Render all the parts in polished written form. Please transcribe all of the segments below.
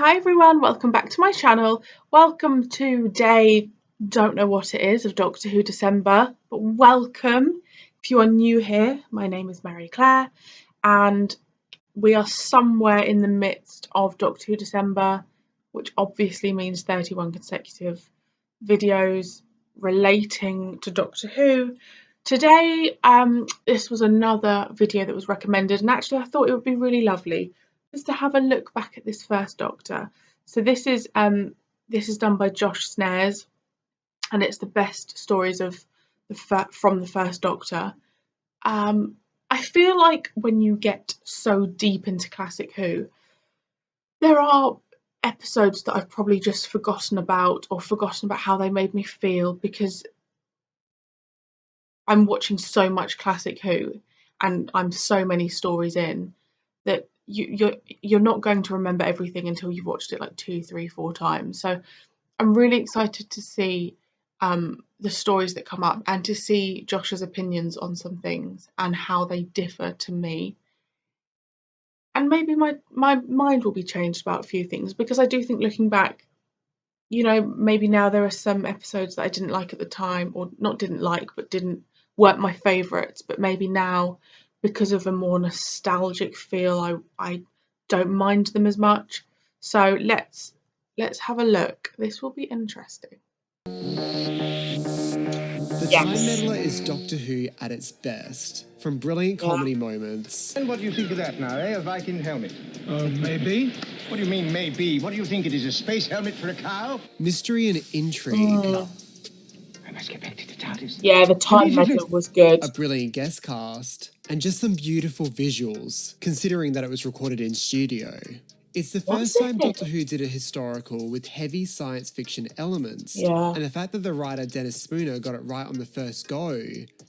Hi everyone, welcome back to my channel. Welcome to day, don't know what it is, of Doctor Who December, but welcome. If you are new here, my name is Marie-Clare and we are somewhere in the midst of Doctor Who December, which obviously means 31 consecutive videos relating to Doctor Who. Today, this was another video that was recommended, and actually I thought it would be really lovely just to have a look back at this first Doctor. So this is done by Josh Snares, and it's the best stories of from the first Doctor. I feel like when you get so deep into classic Who, there are episodes that I've probably just forgotten about, or forgotten about how they made me feel, because I'm watching so much classic Who and I'm so many stories in that you're not going to remember everything until you've watched it like 2, 3, 4 times. So I'm really excited to see the stories that come up and to see Josh's opinions on some things and how they differ to me. And maybe my mind will be changed about a few things, because I do think, looking back, maybe now there are some episodes that I didn't like at the time, or not didn't like, but weren't my favourites, but maybe now, because of a more nostalgic feel, I don't mind them as much. So let's have a look. This will be interesting. The Time Meddler is Doctor Who at its best, from brilliant comedy moments. And what do you think of that now, A Viking helmet? Maybe. What do you mean, maybe? What do you think it is, a space helmet for a cow? Mystery and intrigue. I must get back to the TARDIS. Yeah, the Time Meddler was good. A brilliant guest cast. And just some beautiful visuals, considering that it was recorded in studio. It's the first time Doctor Who did a historical with heavy science fiction elements. Yeah. And the fact that the writer Dennis Spooner got it right on the first go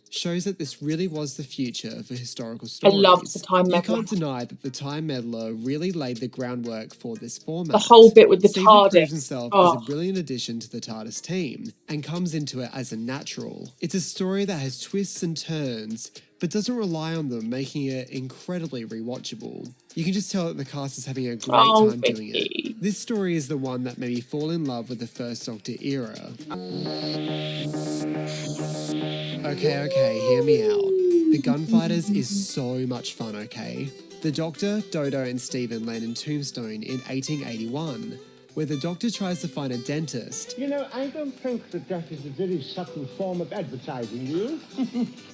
shows that this really was the future for historical stories. I love the Time Meddler. You can't deny that the Time Meddler really laid the groundwork for this format. The whole bit with the Stephen TARDIS proves himself as a brilliant addition to the TARDIS team and comes into it as a natural. It's a story that has twists and turns, but doesn't rely on them, making it incredibly rewatchable. You can just tell that the cast is having a great time doing it. This story is the one that made me fall in love with the First Doctor era. Okay, hear me out. The Gunfighters is so much fun, okay? The Doctor, Dodo and Stephen land in Tombstone in 1881, where the Doctor tries to find a dentist. You know, I don't think that is a very subtle form of advertising, you.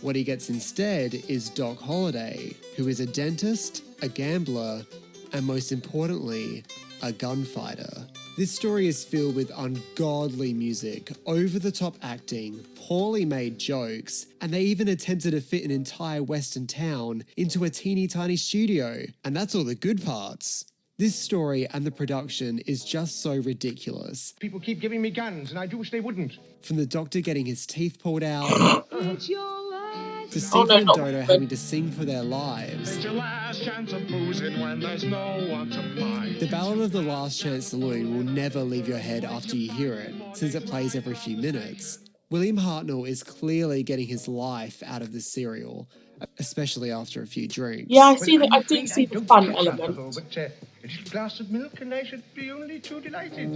What he gets instead is Doc Holliday, who is a dentist, a gambler, and most importantly, a gunfighter. This story is filled with ungodly music, over-the-top acting, poorly made jokes, and they even attempted to fit an entire western town into a teeny tiny studio. And that's all the good parts. This story and the production is just so ridiculous. People keep giving me guns, and I do wish they wouldn't. From the Doctor getting his teeth pulled out, to Stephen and Dodo having to sing for their lives. It's your last chance of boozing when there's no one to buy. The Ballad of the Last Chance Saloon will never leave your head after you hear it, since it plays every few minutes. William Hartnell is clearly getting his life out of this serial, especially after a few drinks. Yeah, I do see the fun element. But a little glass of milk and I should be only too delighted.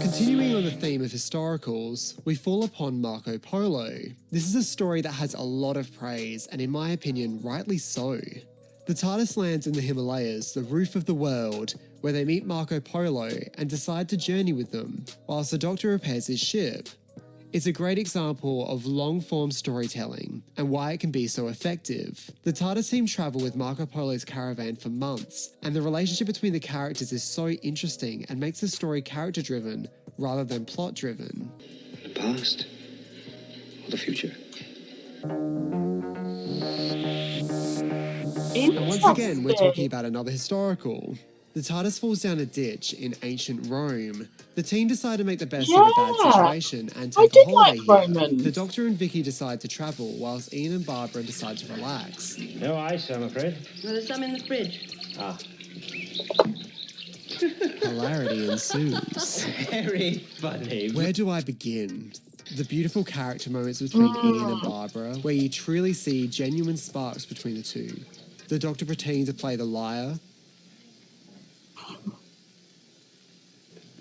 Continuing on the theme of historicals, we fall upon Marco Polo. This is a story that has a lot of praise, and in my opinion, rightly so. The TARDIS lands in the Himalayas, the roof of the world, where they meet Marco Polo and decide to journey with them, whilst the Doctor repairs his ship. It's a great example of long-form storytelling and why it can be so effective. The TARDIS team travel with Marco Polo's caravan for months, and the relationship between the characters is so interesting and makes the story character-driven rather than plot-driven. The past or the future? And once again, we're talking about another historical. The TARDIS falls down a ditch in ancient Rome. The team decide to make the best of a bad situation and take a holiday here. The Doctor and Vicky decide to travel, whilst Ian and Barbara decide to relax. No ice, I'm afraid. Well, there's some in the fridge. Ah. Hilarity ensues. Very funny. Where do I begin? The beautiful character moments between Ian and Barbara, where you truly see genuine sparks between the two. The Doctor pretending to play the liar,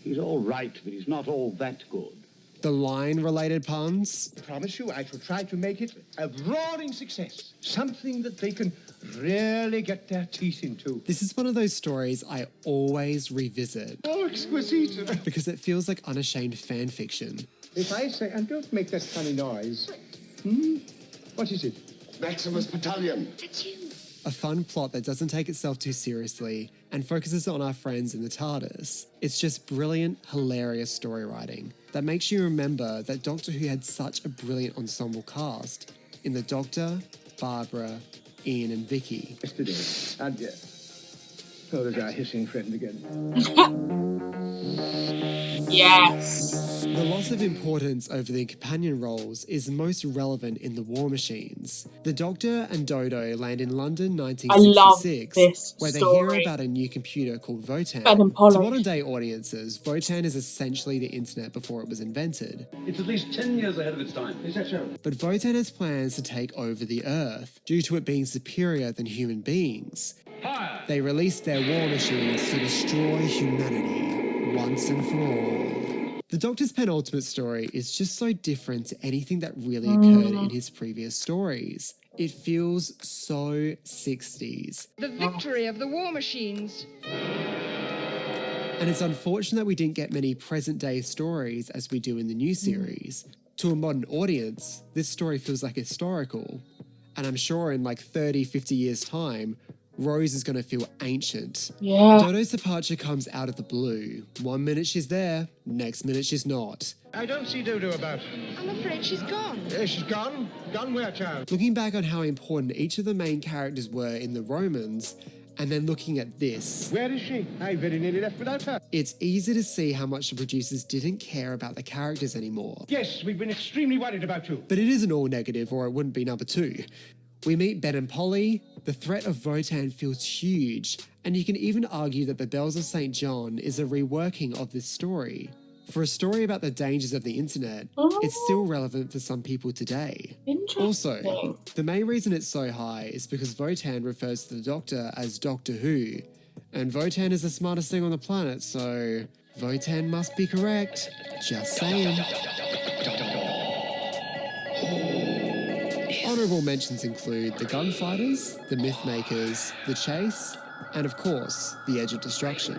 He's all right, but he's not all that good. The line-related puns. I promise you, I shall try to make it a roaring success. Something that they can really get their teeth into. This is one of those stories I always revisit Oh, exquisite. because it feels like unashamed fan fiction. If I say, and don't make that funny noise. What is it? Maximus Battalion. A fun plot that doesn't take itself too seriously and focuses on our friends in the TARDIS. It's just brilliant, hilarious story writing that makes you remember that Doctor Who had such a brilliant ensemble cast in the Doctor, Barbara, Ian and Vicky. Yesterday. And oh, there's our hissing friend again. Yes. The loss of importance over the companion roles is most relevant in The War Machines. The Doctor and Dodo land in London 1966, I love this where they story. hear about a new computer called Votan. Ben and Polly. To modern-day audiences, Votan is essentially the internet before it was invented. It's at least 10 years ahead of its time. Is that so? But Votan has plans to take over the Earth, due to it being superior than human beings. Fire! They released their war machines to destroy humanity once and for all. The Doctor's penultimate story is just so different to anything that really occurred in his previous stories. It feels so 60s. The victory of the war machines. And it's unfortunate that we didn't get many present-day stories as we do in the new series. To a modern audience, this story feels like historical. And I'm sure in like 30, 50 years' time, Rose is going to feel ancient. Yeah. Dodo's departure comes out of the blue. One minute she's there, next minute she's not. I don't see Dodo about. I'm afraid she's gone. She's gone? Gone where, child? Looking back on how important each of the main characters were in the Romans, and then looking at this, Where is she? I very nearly left without her. it's easy to see how much the producers didn't care about the characters anymore. Yes, we've been extremely worried about you. But it isn't all negative, or it wouldn't be number 2. We meet Ben and Polly, the threat of Votan feels huge, and you can even argue that the Bells of St. John is a reworking of this story. For a story about the dangers of the internet, it's still relevant for some people today. Interesting. Also, the main reason it's so high is because Votan refers to the Doctor as Doctor Who, and Votan is the smartest thing on the planet, so Votan must be correct. Just saying. Honourable mentions include the Gunfighters, the Mythmakers, the Chase, and of course, the Edge of Destruction.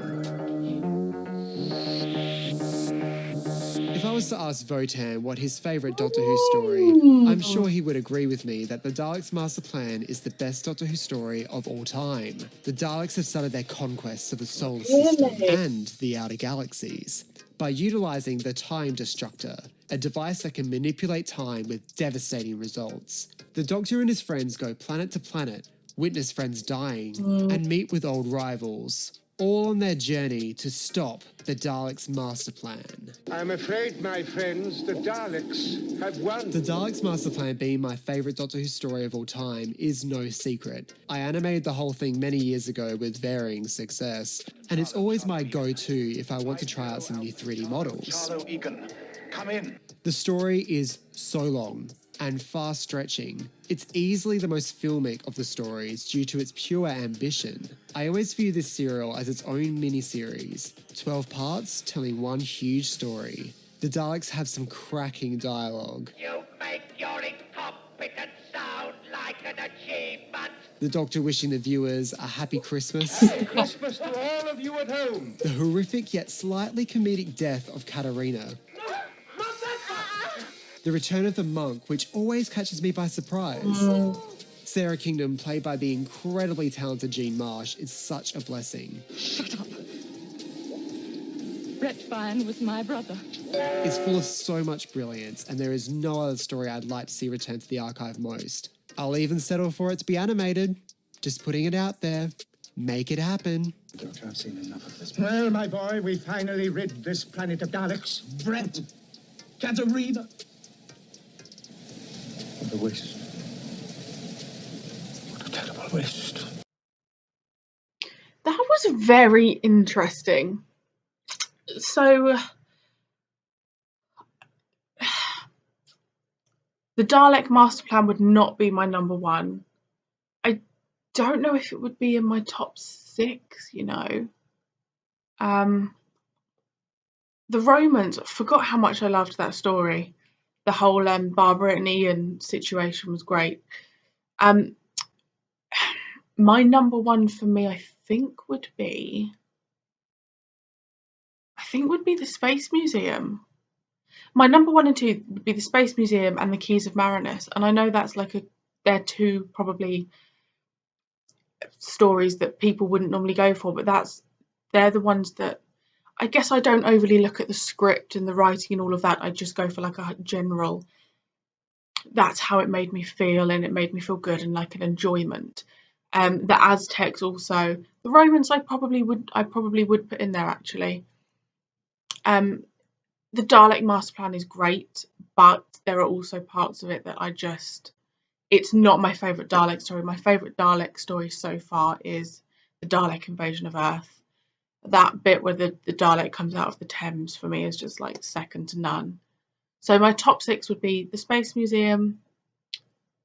If I was to ask Votan what his favourite Doctor Who story, I'm sure he would agree with me that the Daleks' Master Plan is the best Doctor Who story of all time. The Daleks have started their conquests of the solar system and the outer galaxies by utilising the Time Destructor, a device that can manipulate time with devastating results. The Doctor and his friends go planet to planet, witness friends dying, and meet with old rivals, all on their journey to stop the Daleks' master plan. I'm afraid, my friends, the Daleks have won. The Daleks' master plan being my favourite Doctor Who story of all time is no secret. I animated the whole thing many years ago with varying success, and it's always my go-to if I want to try out some new 3D models. Charlo Egan, come in. The story is so long and far-stretching. It's easily the most filmic of the stories due to its pure ambition. I always view this serial as its own mini-series, 12 parts telling one huge story. The Daleks have some cracking dialogue. You make your incompetence sound like an achievement. The Doctor wishing the viewers a happy Christmas. Christmas to all of you at home. The horrific yet slightly comedic death of Katarina. The return of the monk, which always catches me by surprise. Sarah Kingdom, played by the incredibly talented Jean Marsh, is such a blessing. Shut up. Brett Fine was my brother. It's full of so much brilliance, and there is no other story I'd like to see return to the archive most. I'll even settle for it to be animated. Just putting it out there. Make it happen. Doctor, I've seen enough of this. Well, my boy, we finally rid this planet of Daleks. Brett! Katarina! What a waste. What a terrible waste. That was very interesting. So, the Dalek Master Plan would not be my number 1. I don't know if it would be in my top 6, you know. The Romans, I forgot how much I loved that story. The whole Barbara and Ian situation was great. My number one for me, I think would be the Space Museum. My number one and two would be the Space Museum and the Keys of Marinus. And I know that's like they're two probably stories that people wouldn't normally go for, but they're the ones that I guess I don't overly look at the script and the writing and all of that. I just go for like a general, that's how it made me feel, and it made me feel good and like an enjoyment. The Aztecs also. The Romans I probably would put in there actually. The Dalek master plan is great, but there are also parts of it that it's not my favourite Dalek story. My favourite Dalek story so far is the Dalek invasion of Earth. That bit where the Dalek comes out of the Thames for me is just like second to none. So my top 6 would be the Space Museum,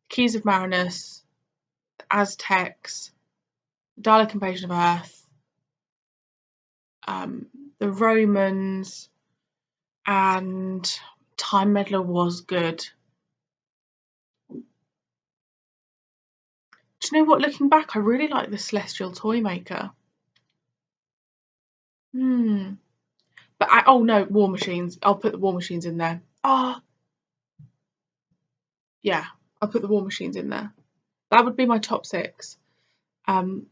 Keys of Marinus, the Aztecs, Dalek invasion of Earth, the Romans, and Time Meddler was good. Do you know what? Looking back, I really like the Celestial Toymaker. But oh no, War Machines. I'll put the War Machines in there. Yeah, I'll put the War Machines in there. That would be my top 6. The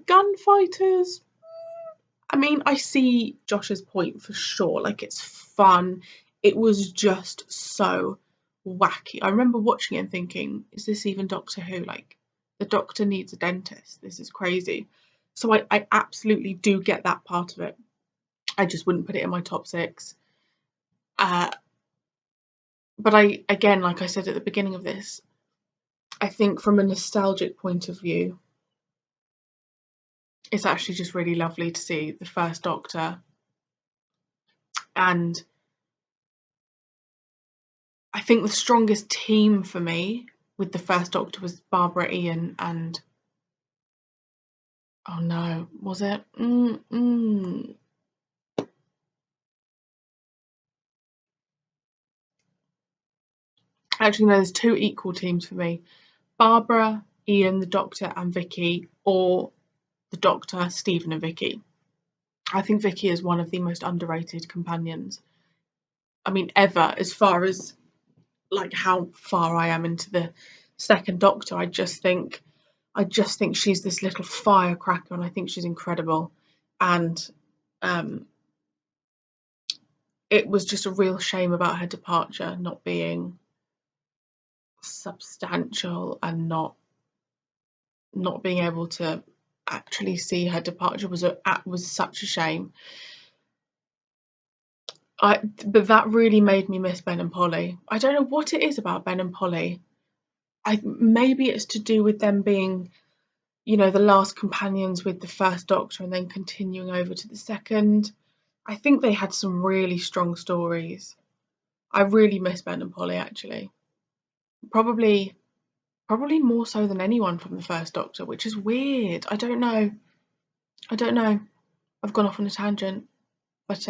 Gunfighters. I mean, I see Josh's point for sure. Like, it's fun. It was just so wacky. I remember watching it and thinking, is this even Doctor Who? Like, the Doctor needs a dentist. This is crazy. So I absolutely do get that part of it. I just wouldn't put it in my top 6. But again, like I said at the beginning of this, I think from a nostalgic point of view, it's actually just really lovely to see the first Doctor. And I think the strongest team for me with the first Doctor was Barbara, Ian, and oh no, was it? Actually, no, there's 2 equal teams for me. Barbara, Ian, the Doctor, and Vicky, or the Doctor, Stephen, and Vicky. I think Vicky is one of the most underrated companions. I mean, ever, as far as like how far I am into the second Doctor. I just think she's this little firecracker, and I think she's incredible. And it was just a real shame about her departure not being substantial, and not being able to actually see her departure was such a shame. But that really made me miss Ben and Polly. I don't know what it is about Ben and Polly. Maybe it's to do with them being, you know, the last companions with the first Doctor and then continuing over to the second. I think they had some really strong stories. I really miss Ben and Polly actually. Probably more so than anyone from the first Doctor, which is weird. I don't know. I've gone off on a tangent, but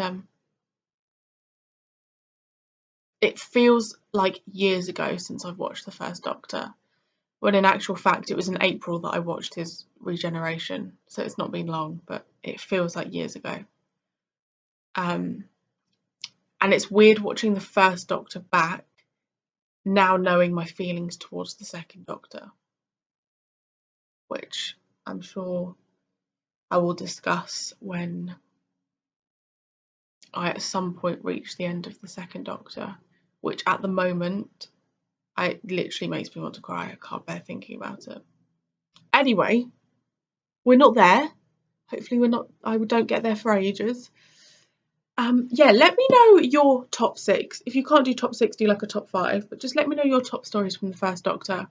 it feels like years ago since I've watched the first Doctor, when in actual fact it was in April that I watched his regeneration, so it's not been long, but it feels like years ago. And it's weird watching the first Doctor back, now knowing my feelings towards the second Doctor, which I'm sure I will discuss when I at some point reach the end of the second Doctor, which at the moment, it literally makes me want to cry. I can't bear thinking about it. Anyway, we're not there. Hopefully I don't get there for ages. Yeah, let me know your top 6. If you can't do top 6, do like a top 5, but just let me know your top stories from the first Doctor.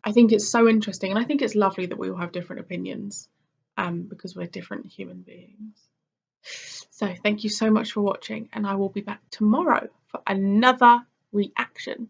I think it's so interesting, and I think it's lovely that we all have different opinions, because we're different human beings. So thank you so much for watching, and I will be back tomorrow for another reaction.